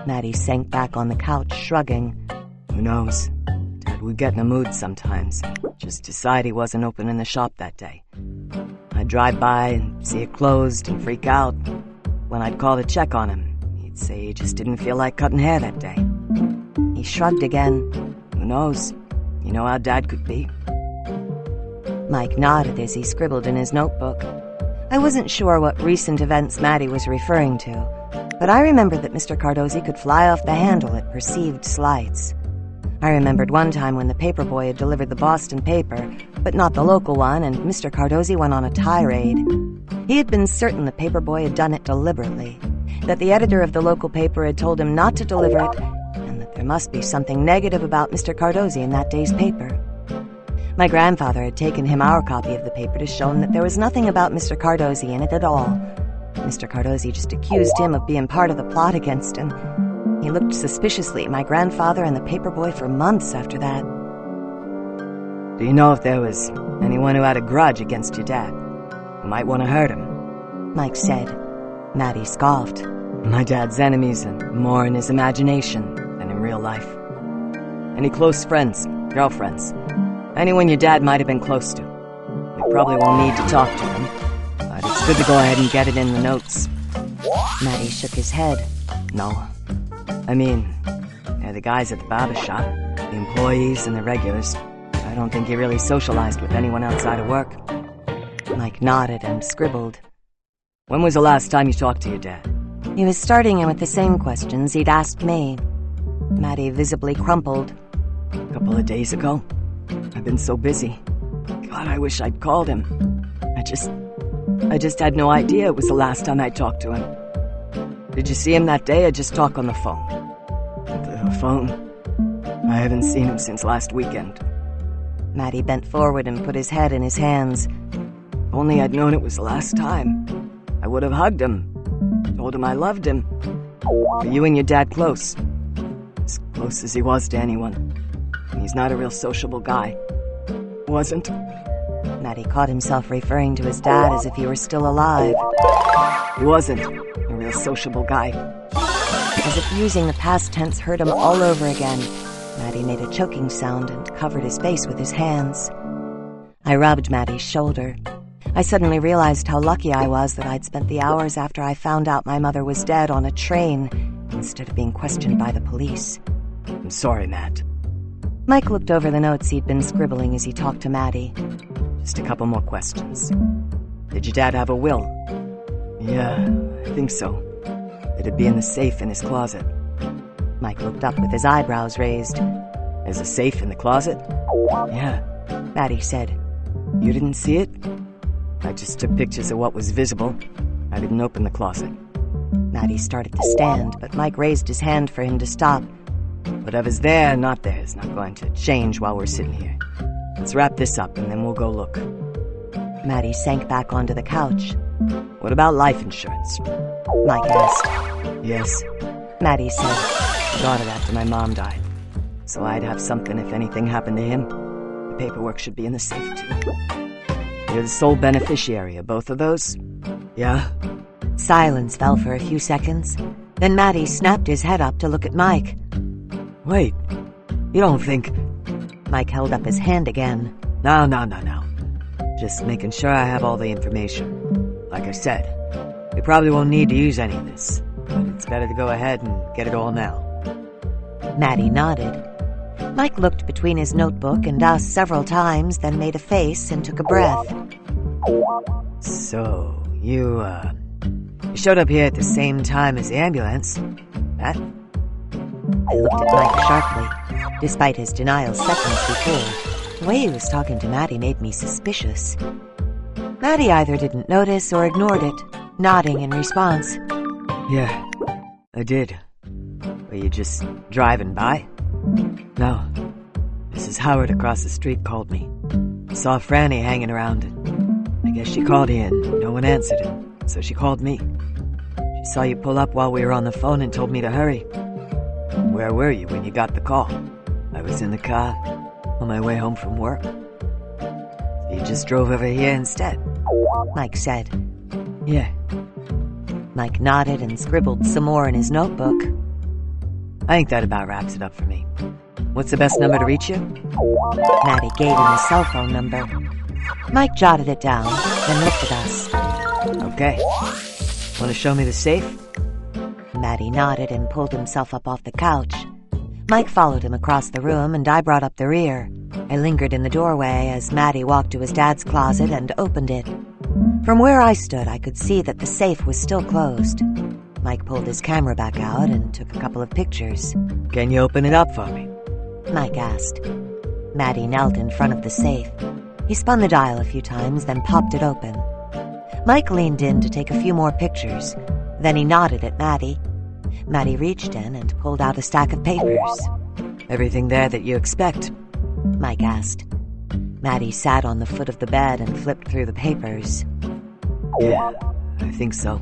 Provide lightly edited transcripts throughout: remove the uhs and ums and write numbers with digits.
Maddie sank back on the couch, shrugging. Who knows? Dad would get in a mood sometimes. Just decide he wasn't opening the shop that day. I'd drive by and see it closed and freak out. When I'd call to check on him, he'd say he just didn't feel like cutting hair that day. He shrugged again. Who knows? You know how Dad could be. Mike nodded as he scribbled in his notebook. I wasn't sure what recent events Maddie was referring to, but I remembered that Mr. Cardozi could fly off the handle at perceived slights. I remembered one time when the paper boy had delivered the Boston paper, but not the local one, and Mr. Cardozi went on a tirade. He had been certain the paper boy had done it deliberately, that the editor of the local paper had told him not to deliver it, and that there must be something negative about Mr. Cardozi in that day's paper. My grandfather had taken him our copy of the paper to show him that there was nothing about Mr. Cardozi in it at all. Mr. Cardozi just accused him of being part of the plot against him. He looked suspiciously at my grandfather and the paper boy for months after that. Do you know if there was anyone who had a grudge against your dad, who might want to hurt him? Mike said. Maddie scoffed. My dad's enemies are more in his imagination than in real life. Any close friends, girlfriends, anyone your dad might have been close to. We probably won't need to talk to them, but it's good to go ahead and get it in the notes. Maddie shook his head. No. I mean, they're the guys at the barber shop, the employees and the regulars. I don't think he really socialized with anyone outside of work. Mike nodded and scribbled. When was the last time you talked to your dad? He was starting him with the same questions he'd asked me. Maddie visibly crumpled. A couple of days ago. I've been so busy. God, I wish I'd called him. I just had no idea it was the last time I talked to him. Did you see him that day or just talk on the phone? The phone? I haven't seen him since last weekend. Maddie bent forward and put his head in his hands. If only I'd known it was the last time. I would have hugged him. Told him I loved him. Were you and your dad close? As close as he was to anyone. And he's not a real sociable guy. Wasn't. Maddie caught himself referring to his dad as if he were still alive. He wasn't a real sociable guy. As if using the past tense hurt him all over again, Maddie made a choking sound and covered his face with his hands. I rubbed Maddie's shoulder. I suddenly realized how lucky I was that I'd spent the hours after I found out my mother was dead on a train instead of being questioned by the police. I'm sorry, Matt. Mike looked over the notes he'd been scribbling as he talked to Maddie. Just a couple more questions. Did your dad have a will? Yeah, I think so. It'd be in the safe in his closet. Mike looked up with his eyebrows raised. There's a safe in the closet? Yeah, Maddie said. You didn't see it? I just took pictures of what was visible. I didn't open the closet. Maddie started to stand, but Mike raised his hand for him to stop. Whatever's there, not there, is not going to change while we're sitting here. Let's wrap this up and then we'll go look. Maddie sank back onto the couch. What about life insurance? Mike asked. Yes, Maddie said. I got it after my mom died. So I'd have something if anything happened to him. The paperwork should be in the safe too. You're the sole beneficiary of both of those? Yeah? Silence fell for a few seconds. Then Maddie snapped his head up to look at Mike. Wait, you don't think... Mike held up his hand again. No. Just making sure I have all the information. Like I said, we probably won't need to use any of this, but it's better to go ahead and get it all now. Maddie nodded. Mike looked between his notebook and us several times, then made a face and took a breath. So, you showed up here at the same time as the ambulance, Matt? I looked at Mike sharply. Despite his denial seconds before, the way he was talking to Maddie made me suspicious. Maddie either didn't notice or ignored it, nodding in response. Yeah, I did. Were you just driving by? No. Mrs. Howard across the street called me. Saw Franny hanging around, and I guess she called you and no one answered it, so she called me. She saw you pull up while we were on the phone and told me to hurry. Where were you when you got the call? I was in the car, on my way home from work. So you just drove over here instead? Mike said. Yeah. Mike nodded and scribbled some more in his notebook. I think that about wraps it up for me. What's the best number to reach you? Maddie gave him his cell phone number. Mike jotted it down, then looked at us. Okay. Want to show me the safe? Maddie nodded and pulled himself up off the couch. Mike followed him across the room, and I brought up the rear. I lingered in the doorway as Maddie walked to his dad's closet and opened it. From where I stood, I could see that the safe was still closed. Mike pulled his camera back out and took a couple of pictures. Can you open it up for me? Mike asked. Maddie knelt in front of the safe. He spun the dial a few times, then popped it open. Mike leaned in to take a few more pictures. Then he nodded at Maddie. Maddie reached in and pulled out a stack of papers. Everything there that you expect? Mike asked. Maddie sat on the foot of the bed and flipped through the papers. Yeah, I think so.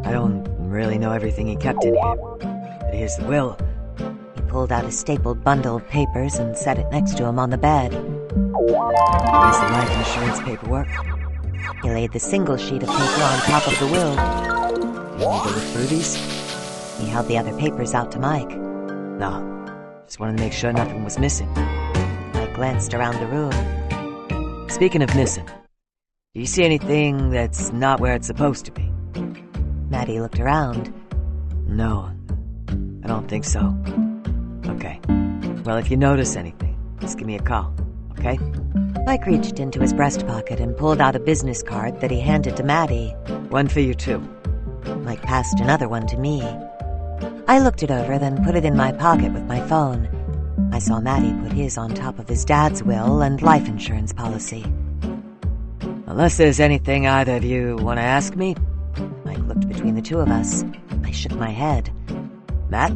I don't really know everything he kept in here. But here's the will. He pulled out a stapled bundle of papers and set it next to him on the bed. Here's the life insurance paperwork. He laid the single sheet of paper on top of the will. Do you need to look through these? He held the other papers out to Mike. No, just wanted to make sure nothing was missing. Mike glanced around the room. Speaking of missing, do you see anything that's not where it's supposed to be? Maddie looked around. No, I don't think so. Okay. Well, if you notice anything, just give me a call, okay? Mike reached into his breast pocket and pulled out a business card that he handed to Maddie. One for you, too. Mike passed another one to me. I looked it over, then put it in my pocket with my phone. I saw Maddie put his on top of his dad's will and life insurance policy. Unless there's anything either of you want to ask me? Mike looked between the two of us. I shook my head. Matt?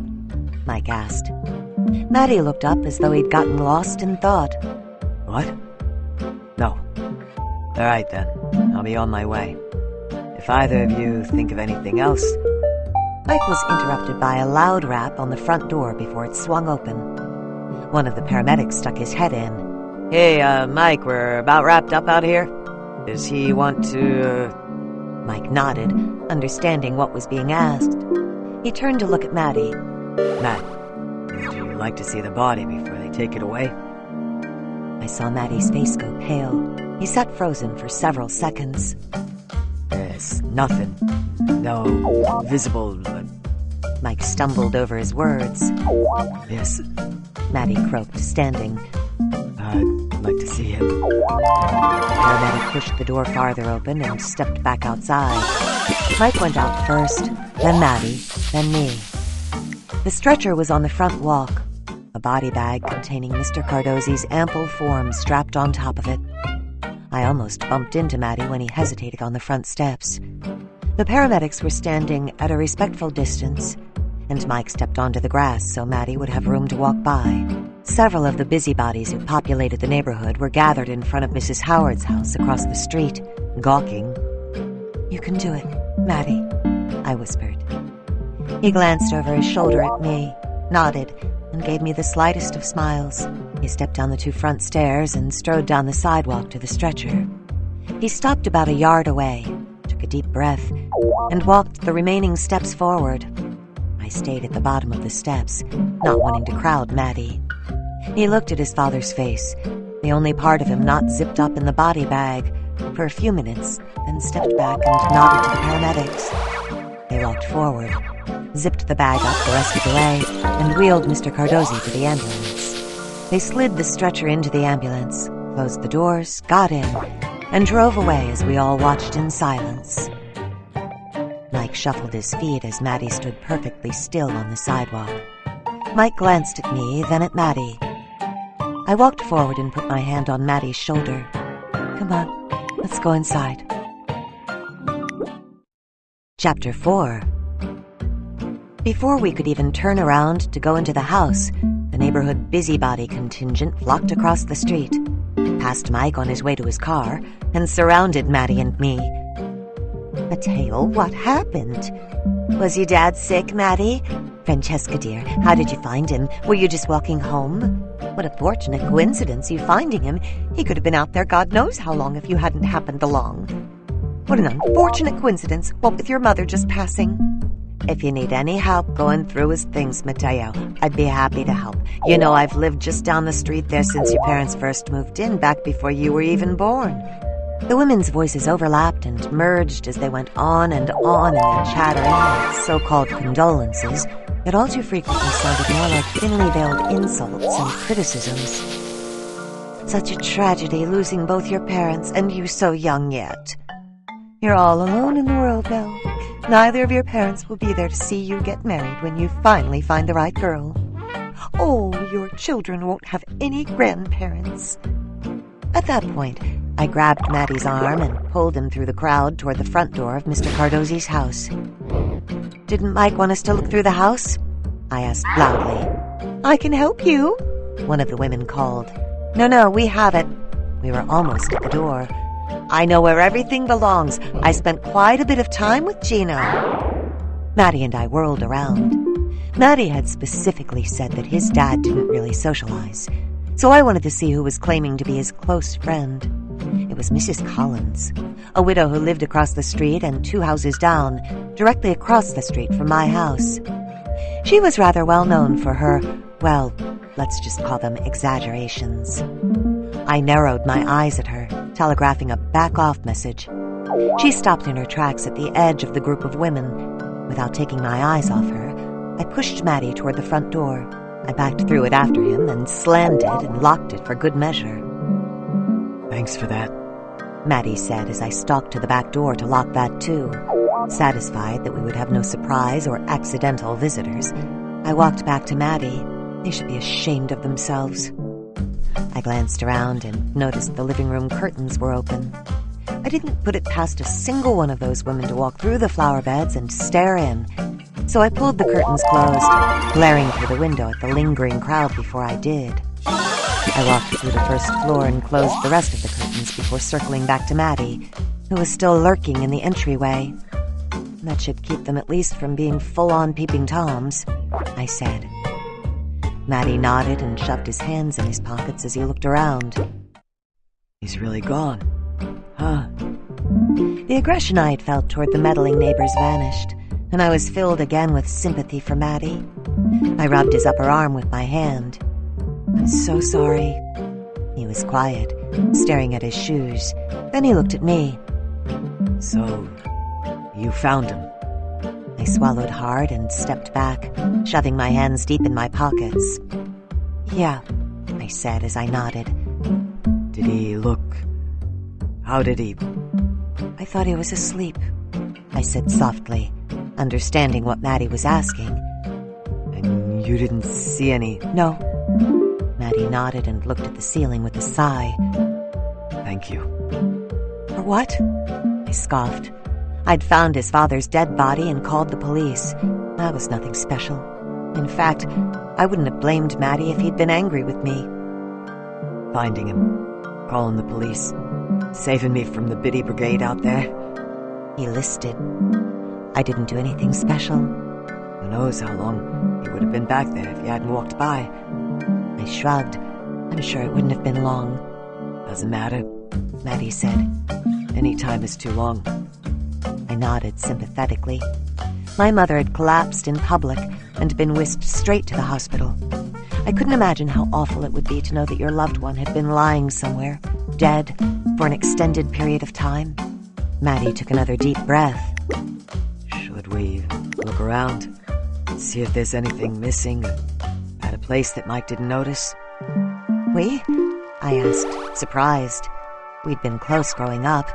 Mike asked. Maddie looked up as though he'd gotten lost in thought. What? No. All right, then. I'll be on my way. If either of you think of anything else... Mike was interrupted by a loud rap on the front door before it swung open. One of the paramedics stuck his head in. Hey, Mike, we're about wrapped up out here. Does he want to... Mike nodded, understanding what was being asked. He turned to look at Maddie. Matt, would you like to see the body before they take it away? I saw Maddie's face go pale. He sat frozen for several seconds. There's nothing. No visible... Mike stumbled over his words. Yes. Maddie croaked, standing. I'd like to see him. The paramedic pushed the door farther open and stepped back outside. Mike went out first, then Maddie, then me. The stretcher was on the front walk, a body bag containing Mr. Cardozi's ample form strapped on top of it. I almost bumped into Maddie when he hesitated on the front steps. The paramedics were standing at a respectful distance, and Mike stepped onto the grass so Maddie would have room to walk by. Several of the busybodies who populated the neighborhood were gathered in front of Mrs. Howard's house across the street, gawking. "You can do it, Maddie," I whispered. He glanced over his shoulder at me, nodded, and gave me the slightest of smiles. He stepped down the 2 front stairs and strode down the sidewalk to the stretcher. He stopped about a yard away, took a deep breath, and walked the remaining steps forward. I stayed at the bottom of the steps, not wanting to crowd Maddie. He looked at his father's face, the only part of him not zipped up in the body bag, for a few minutes, then stepped back and nodded to the paramedics. They walked forward, zipped the bag up the rest of the way, and wheeled Mr. Cardozi to the ambulance. They slid the stretcher into the ambulance, closed the doors, got in, and drove away as we all watched in silence. Mike shuffled his feet as Maddie stood perfectly still on the sidewalk. Mike glanced at me, then at Maddie. I walked forward and put my hand on Maddie's shoulder. "Come on, let's go inside." Chapter 4. Before we could even turn around to go into the house, the neighborhood busybody contingent flocked across the street, past Mike on his way to his car, and surrounded Maddie and me. "Mateo, what happened? Was your dad sick, Maddie? Francesca, dear, how did you find him? Were you just walking home? What a fortunate coincidence you finding him. He could have been out there God knows how long if you hadn't happened along. What an unfortunate coincidence, what with your mother just passing." If you need any help going through his things, Mateo, I'd be happy to help. You know, I've lived just down the street there since your parents first moved in, back before you were even born. The women's voices overlapped and merged as they went on in their chattering and so-called condolences that all too frequently sounded more like thinly veiled insults and criticisms. Such a tragedy, losing both your parents, and you so young yet. You're all alone in the world now. Neither of your parents will be there to see you get married when you finally find the right girl. Oh, your children won't have any grandparents. At that point, I grabbed Maddie's arm and pulled him through the crowd toward the front door of Mr. Cardozi's house. Didn't Mike want us to look through the house? I asked loudly. I can help you, one of the women called. No, we have it. We were almost at the door. I know where everything belongs. I spent quite a bit of time with Gino. Maddie and I whirled around. Maddie had specifically said that his dad didn't really socialize, so I wanted to see who was claiming to be his close friend. It was Mrs. Collins, a widow who lived across the street and 2 houses down, directly across the street from my house. She was rather well known for her, well, let's just call them exaggerations. I narrowed my eyes at her, telegraphing a back-off message. She stopped in her tracks at the edge of the group of women. Without taking my eyes off her, I pushed Maddie toward the front door. I backed through it after him and slammed it and locked it for good measure. Thanks for that, Maddie said as I stalked to the back door to lock that too. Satisfied that we would have no surprise or accidental visitors, I walked back to Maddie. They should be ashamed of themselves. I glanced around and noticed the living room curtains were open. I didn't put it past a single one of those women to walk through the flower beds and stare in, so I pulled the curtains closed, glaring through the window at the lingering crowd before I did. I walked through the first floor and closed the rest of the curtains before circling back to Maddie, who was still lurking in the entryway. That should keep them at least from being full-on peeping Toms, I said. Maddie nodded and shoved his hands in his pockets as he looked around. He's really gone, huh? The aggression I had felt toward the meddling neighbors vanished, and I was filled again with sympathy for Maddie. I rubbed his upper arm with my hand. I'm so sorry. He was quiet, staring at his shoes. Then he looked at me. So, you found him? I swallowed hard and stepped back, shoving my hands deep in my pockets. Yeah, I said as I nodded. Did he look... How did he... I thought he was asleep, I said softly, understanding what Maddie was asking. And you didn't see any... No. Maddie nodded and looked at the ceiling with a sigh. Thank you. For what? I scoffed. I'd found his father's dead body and called the police. That was nothing special. In fact, I wouldn't have blamed Maddie if he'd been angry with me. Finding him, calling the police, saving me from the biddy brigade out there. He listed. I didn't do anything special. Who knows how long he would have been back there if you hadn't walked by. I shrugged. I'm sure it wouldn't have been long. Doesn't matter, Maddie said. Any time is too long. I nodded sympathetically. My mother had collapsed in public and been whisked straight to the hospital. I couldn't imagine how awful it would be to know that your loved one had been lying somewhere, dead, for an extended period of time. Maddie took another deep breath. Should we look around? See if there's anything missing at a place that Mike didn't notice? We? I asked, surprised. We'd been close growing up,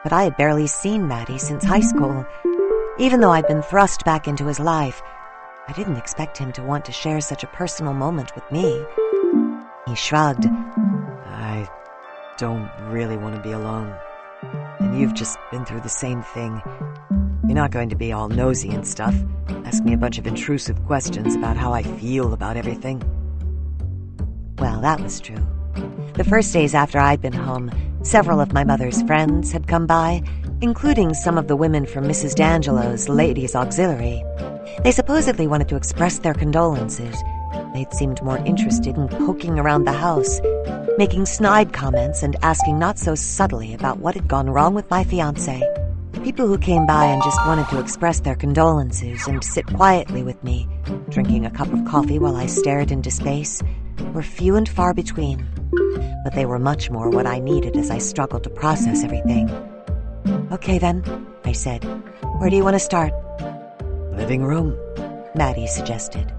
but I had barely seen Maddie since high school. Even though I'd been thrust back into his life, I didn't expect him to want to share such a personal moment with me. He shrugged. I don't really want to be alone. And you've just been through the same thing. You're not going to be all nosy and stuff. Ask me a bunch of intrusive questions about how I feel about everything. Well, that was true. The first days after I'd been home, several of my mother's friends had come by, including some of the women from Mrs. D'Angelo's Ladies' Auxiliary. They supposedly wanted to express their condolences. They'd seemed more interested in poking around the house, making snide comments and asking not so subtly about what had gone wrong with my fiancé. People who came by and just wanted to express their condolences and sit quietly with me, drinking a cup of coffee while I stared into space, were few and far between. But they were much more what I needed as I struggled to process everything. "Okay then," I said. "Where do you want to start?" Living room? Maddie suggested.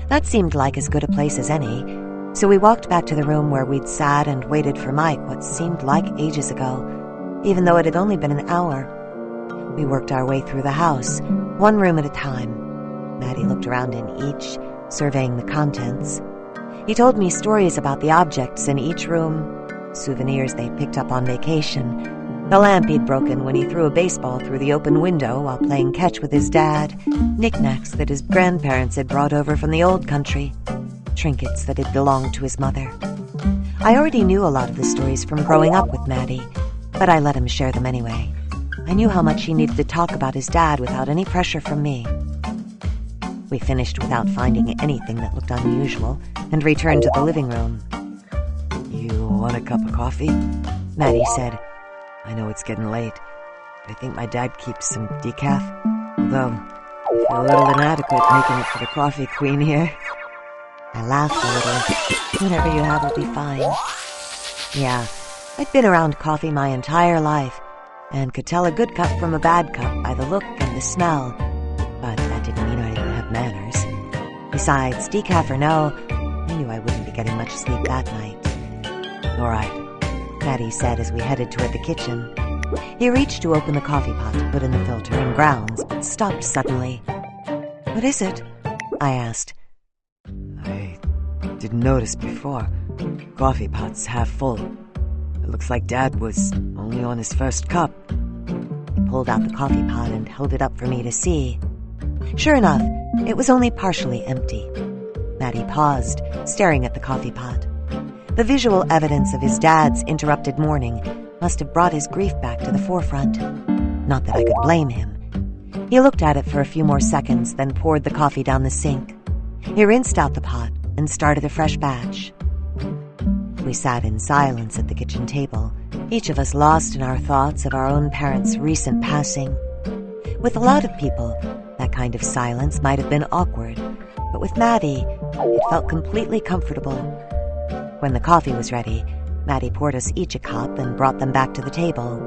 That seemed like as good a place as any, so we walked back to the room where we'd sat and waited for Mike what seemed like ages ago, even though it had only been an hour. We worked our way through the house, one room at a time. Maddie looked around in each, surveying the contents. He told me stories about the objects in each room, souvenirs they picked up on vacation, the lamp he'd broken when he threw a baseball through the open window while playing catch with his dad, knickknacks that his grandparents had brought over from the old country, trinkets that had belonged to his mother. I already knew a lot of the stories from growing up with Maddie, but I let him share them anyway. I knew how much he needed to talk about his dad without any pressure from me. We finished without finding anything that looked unusual and returned to the living room. You want a cup of coffee? Maddie said. I know it's getting late. I think my dad keeps some decaf, although I feel a little inadequate making it for the coffee queen here. I laughed a little. "Whatever you have will be fine." Yeah, I'd been around coffee my entire life and could tell a good cup from a bad cup by the look and the smell, but that didn't mean I didn't have manners. Besides, decaf or no, I knew I wouldn't be getting much sleep that night. All right, Maddie said as we headed toward the kitchen. He reached to open the coffee pot to put in the filter and grounds, but stopped suddenly. "What is it?" I asked. I didn't notice before. Coffee pot's half full. It looks like Dad was only on his first cup. He pulled out the coffee pot and held it up for me to see. Sure enough, it was only partially empty. Maddie paused, staring at the coffee pot. The visual evidence of his dad's interrupted morning must have brought his grief back to the forefront. Not that I could blame him. He looked at it for a few more seconds, then poured the coffee down the sink. He rinsed out the pot and started a fresh batch. We sat in silence at the kitchen table, each of us lost in our thoughts of our own parents' recent passing. With a lot of people, that kind of silence might have been awkward, but with Maddie, it felt completely comfortable. When the coffee was ready, Maddie poured us each a cup and brought them back to the table.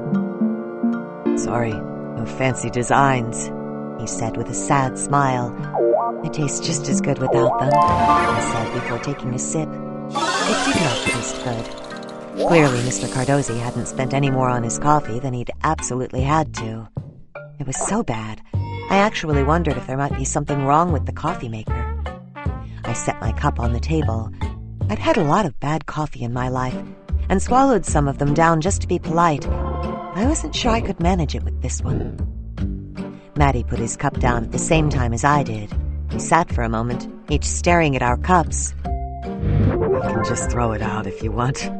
"Sorry, no fancy designs," he said with a sad smile. "It tastes just as good without them," I said before taking a sip. It did not taste good. Clearly, Mr. Cardozi hadn't spent any more on his coffee than he'd absolutely had to. It was so bad, I actually wondered if there might be something wrong with the coffee maker. I set my cup on the table. I'd had a lot of bad coffee in my life, and swallowed some of them down just to be polite. I wasn't sure I could manage it with this one. Maddie put his cup down at the same time as I did. We sat for a moment, each staring at our cups. "We can just throw it out if you want,"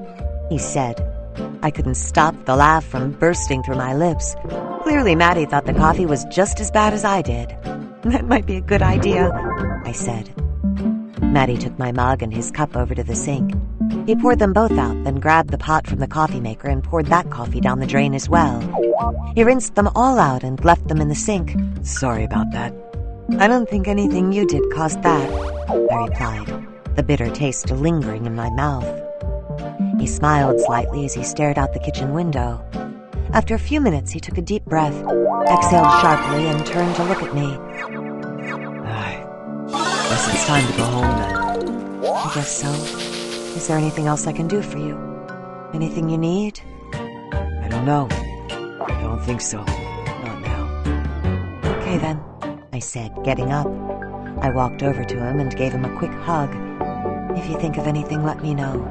he said. I couldn't stop the laugh from bursting through my lips. Clearly Maddie thought the coffee was just as bad as I did. "That might be a good idea," I said. Maddie took my mug and his cup over to the sink. He poured them both out, then grabbed the pot from the coffee maker and poured that coffee down the drain as well. He rinsed them all out and left them in the sink. "Sorry about that." "I don't think anything you did caused that," I replied, the bitter taste lingering in my mouth. He smiled slightly as he stared out the kitchen window. After a few minutes, he took a deep breath, exhaled sharply, and turned to look at me. Guess it's time to go home then. "I guess so. Is there anything else I can do for you? Anything you need?" I don't know. I don't think so. Not now. "Okay then," I said, getting up. I walked over to him and gave him a quick hug. "If you think of anything, let me know.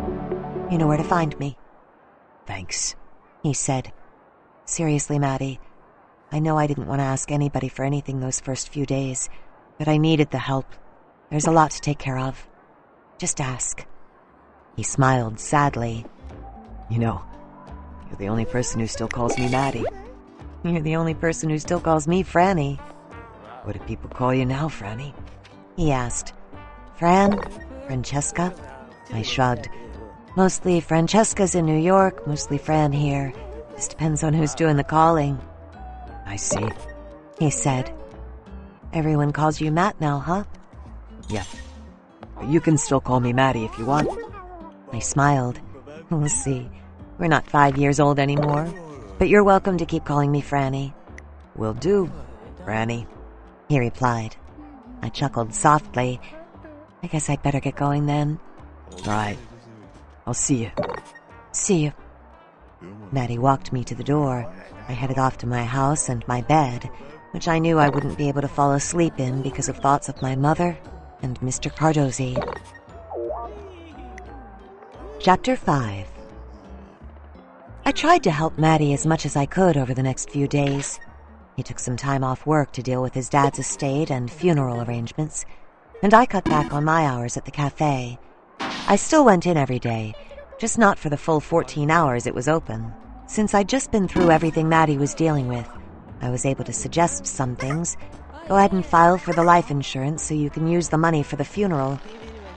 You know where to find me." "Thanks," he said. "Seriously, Maddie, I know I didn't want to ask anybody for anything those first few days, but I needed the help. There's a lot to take care of. Just ask." He smiled sadly. "You know, you're the only person who still calls me Maddie." "You're the only person who still calls me Franny." "What do people call you now, Franny?" he asked. "Fran? Francesca?" I shrugged. "Mostly Francesca's in New York, mostly Fran here. Just depends on who's doing the calling." I see. he said. Everyone calls you Matt now, huh? Yeah. But you can still call me Maddie if you want. I smiled. We'll see. We're not 5 years old anymore. But you're welcome to keep calling me Franny. Will do, Franny, he replied. I chuckled softly. I guess I'd better get going then. Right. I'll see you. See you. Maddie walked me to the door. I headed off to my house and my bed, which I knew I wouldn't be able to fall asleep in because of thoughts of my mother and Mr. Cardozi. Chapter 5. I tried to help Maddie as much as I could over the next few days. He took some time off work to deal with his dad's estate and funeral arrangements, and I cut back on my hours at the cafe. I still went in every day, just not for the full 14 hours it was open. Since I'd just been through everything Maddie was dealing with, I was able to suggest some things. Go ahead and file for the life insurance so you can use the money for the funeral.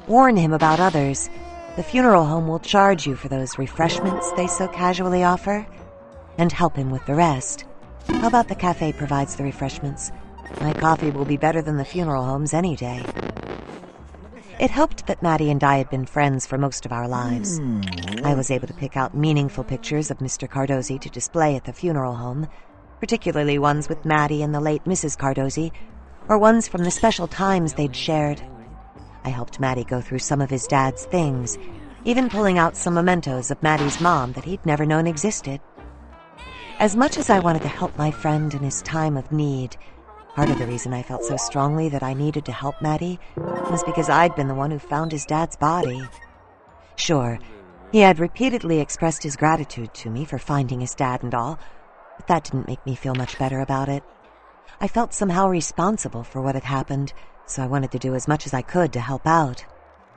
Warn him about others. The funeral home will charge you for those refreshments they so casually offer, and help him with the rest. How about the cafe provides the refreshments? My coffee will be better than the funeral home's any day. It helped that Maddie and I had been friends for most of our lives. I was able to pick out meaningful pictures of Mr. Cardozi to display at the funeral home, particularly ones with Maddie and the late Mrs. Cardozi, or ones from the special times they'd shared. I helped Maddie go through some of his dad's things, even pulling out some mementos of Maddie's mom that he'd never known existed. As much as I wanted to help my friend in his time of need, part of the reason I felt so strongly that I needed to help Maddie was because I'd been the one who found his dad's body. Sure, he had repeatedly expressed his gratitude to me for finding his dad and all, but that didn't make me feel much better about it. I felt somehow responsible for what had happened, so I wanted to do as much as I could to help out.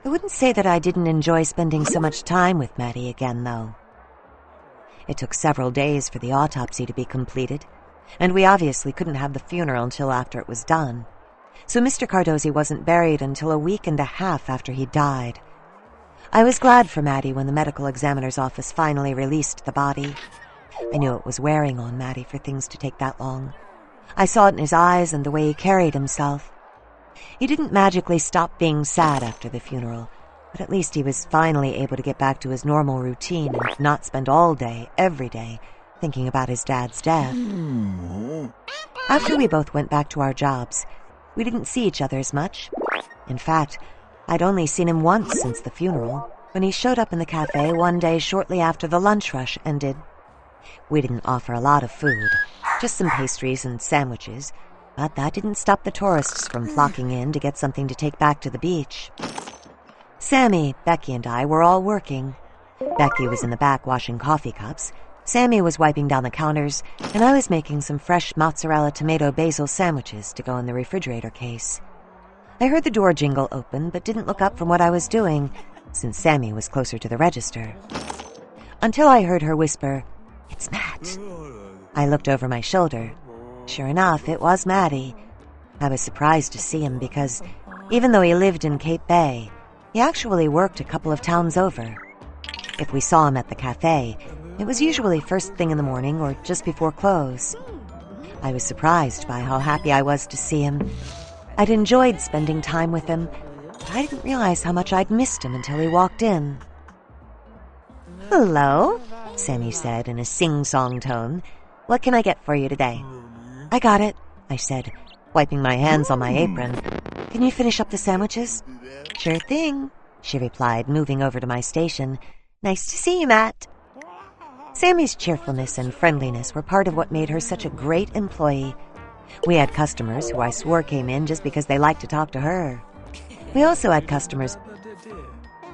I wouldn't say that I didn't enjoy spending so much time with Maddie again, though. It took several days for the autopsy to be completed, and we obviously couldn't have the funeral until after it was done. So Mr. Cardozi wasn't buried until a week and a half after he died. I was glad for Maddie when the medical examiner's office finally released the body. I knew it was wearing on Maddie for things to take that long. I saw it in his eyes and the way he carried himself. He didn't magically stop being sad after the funeral, but at least he was finally able to get back to his normal routine and not spend all day, every day, thinking about his dad's death. After we both went back to our jobs, we didn't see each other as much. In fact, I'd only seen him once since the funeral, when he showed up in the cafe one day shortly after the lunch rush ended. We didn't offer a lot of food, just some pastries and sandwiches, but that didn't stop the tourists from flocking in to get something to take back to the beach. Sammy, Becky, and I were all working. Becky was in the back washing coffee cups, Sammy was wiping down the counters, and I was making some fresh mozzarella tomato basil sandwiches to go in the refrigerator case. I heard the door jingle open, but didn't look up from what I was doing, since Sammy was closer to the register. Until I heard her whisper, "It's Matt." I looked over my shoulder. Sure enough, it was Maddie. I was surprised to see him because, even though he lived in Cape Bay, he actually worked a couple of towns over. If we saw him at the cafe, it was usually first thing in the morning or just before close. I was surprised by how happy I was to see him. I'd enjoyed spending time with him, but I didn't realize how much I'd missed him until he walked in. "Hello," Sammy said in a sing-song tone. "What can I get for you today?" "I got it," I said, wiping my hands on my apron. "Can you finish up the sandwiches?" "Sure thing," she replied, moving over to my station. "Nice to see you, Matt." Sammy's cheerfulness and friendliness were part of what made her such a great employee. We had customers who I swore came in just because they liked to talk to her. We also had customers